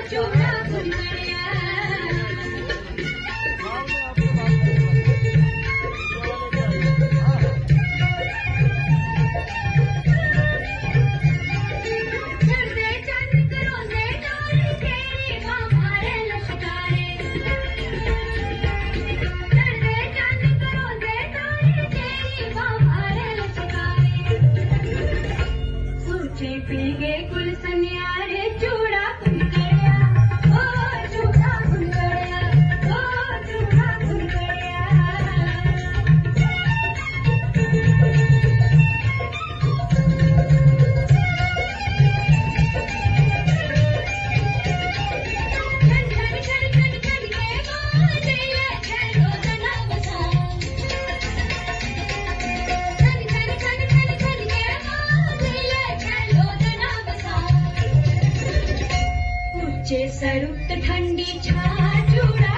चूड़ा गुंगड़िया चढ़दे चंद करोंदे डोली तेरी बाबारे लश्कारे चढ़दे चंद करोंदे डोली तेरी बाबारे लश्कारे सोचे पीगे कुल सन्यारे चूड़ा गुंगड़िया ओ चूड़ा गुंगड़िया ओ चूड़ा गुंगड़िया सरुक्त ठंडी छा चूड़ा